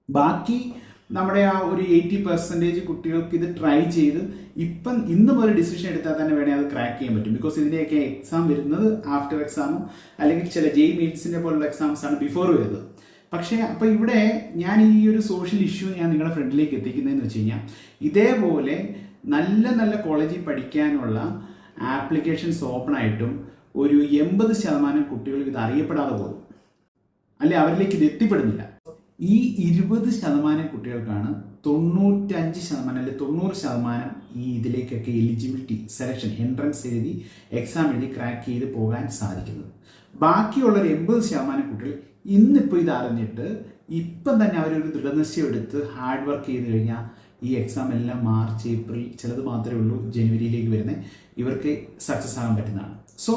ബാക്കി നമ്മുടെ ആ ഒരു 80% കുട്ടികൾക്ക് ഇത് ട്രൈ ചെയ്ത് ഇന്നും ഒരു ഡിസിഷൻ എടുത്താൽ തന്നെ വേണേൽ അത് ക്രാക്ക് ചെയ്യാൻ പറ്റും. ബിക്കോസ് ഇതിൻ്റെയൊക്കെ എക്സാം വരുന്നത് ആഫ്റ്റർ എക്സാമും അല്ലെങ്കിൽ ചില മെയിൻസിൻ്റെ പോലുള്ള എക്സാംസ് ആണ് ബിഫോർ വരുന്നത്. പക്ഷേ അപ്പോൾ ഇവിടെ ഞാൻ ഈ ഒരു സോഷ്യൽ ഇഷ്യൂ ഞാൻ നിങ്ങളുടെ ഫ്രണ്ടിലേക്ക് എത്തിക്കുന്നതെന്ന് വെച്ച് കഴിഞ്ഞാൽ, ഇതേപോലെ നല്ല നല്ല കോളേജിൽ പഠിക്കാനുള്ള ആപ്ലിക്കേഷൻസ് ഓപ്പൺ ആയിട്ടും ഒരു 80% കുട്ടികൾ ഇത് അറിയപ്പെടാതെ പോകും, അല്ലെ അവരിലേക്ക് ഇത് എത്തിപ്പെടുന്നില്ല. ഈ 20% കുട്ടികൾക്കാണ് 95% അല്ലെങ്കിൽ 90% ഈ ഇതിലേക്കൊക്കെ എലിജിബിലിറ്റി സെലക്ഷൻ എൻട്രൻസ് എഴുതി എക്സാം എഴുതി ക്രാക്ക് ചെയ്ത് പോകാൻ സാധിക്കുന്നത്. ബാക്കിയുള്ളൊരു 80% കുട്ടികൾ ഇന്നിപ്പോൾ ഇത് അറിഞ്ഞിട്ട് ഇപ്പം തന്നെ അവരൊരു ദൃഢനിശ്ചയം എടുത്ത് ഹാർഡ് വർക്ക് ചെയ്ത് കഴിഞ്ഞാൽ ഈ എക്സാം എല്ലാം മാർച്ച് ഏപ്രിൽ ചിലത് മാത്രമേ ഉള്ളൂ ജനുവരിയിലേക്ക് വരുന്നത്, ഇവർക്ക് സക്സസ് ആകാൻ പറ്റുന്നതാണ്. സോ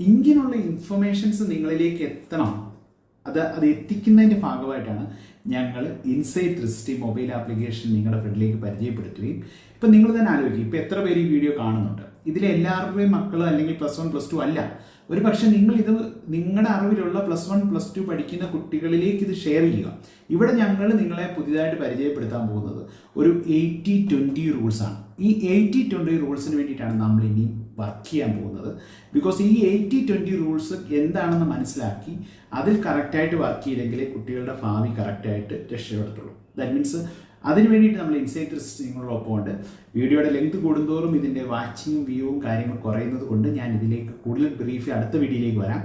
ഇങ്ങനെയുള്ള ഇൻഫർമേഷൻസ് നിങ്ങളിലേക്ക് എത്തണം. അത് എത്തിക്കുന്നതിൻ്റെ ഭാഗമായിട്ടാണ് ഞങ്ങൾ ഇൻസൈറ്റ് 360 മൊബൈൽ ആപ്ലിക്കേഷൻ നിങ്ങളുടെ ഫ്രണ്ടിലേക്ക് പരിചയപ്പെടുത്തുകയും. ഇപ്പം നിങ്ങൾ തന്നെ ആലോചിക്കും, ഇപ്പം എത്ര പേര് ഈ വീഡിയോ കാണുന്നുണ്ട്, ഇതിലെല്ലാവരുടെയും മക്കൾ അല്ലെങ്കിൽ +1 +2 അല്ല, ഒരു പക്ഷേ നിങ്ങളിത് നിങ്ങളുടെ അറിവിലുള്ള +1 +2 പഠിക്കുന്ന കുട്ടികളിലേക്ക് ഇത് ഷെയർ ചെയ്യുക. ഇവിടെ ഞങ്ങൾ നിങ്ങളെ പുതിയതായിട്ട് പരിചയപ്പെടുത്താൻ പോകുന്നത് ഒരു 80-20 റൂൾസാണ്. ഈ 80-20 റൂൾസിന് വേണ്ടിയിട്ടാണ് നമ്മൾ ഇനി വർക്ക് ചെയ്യാൻ പോകുന്നത്. ബിക്കോസ് ഈ 80-20 റൂൾസ് എന്താണെന്ന് മനസ്സിലാക്കി അതിൽ കറക്റ്റായിട്ട് വർക്ക് ചെയ്തെങ്കിലേ കുട്ടികളുടെ ഭാവി കറക്റ്റായിട്ട് രക്ഷപ്പെടുത്തുള്ളൂ. ദാറ്റ് മീൻസ് അതിന് വേണ്ടിയിട്ട് നമ്മൾ ഇൻസൈറ്റ് 360 നിങ്ങളോടൊപ്പം ഉണ്ട്. വീഡിയോയുടെ ലെങ്ത് കൂടുന്തോറും ഇതിൻ്റെ വാച്ചിങ്ങും വ്യൂവും കാര്യങ്ങൾ കുറയുന്നത് കൊണ്ട് ഞാൻ ഇതിലേക്ക് കൂടുതൽ ബ്രീഫ് അടുത്ത വീഡിയോയിലേക്ക് വരാം.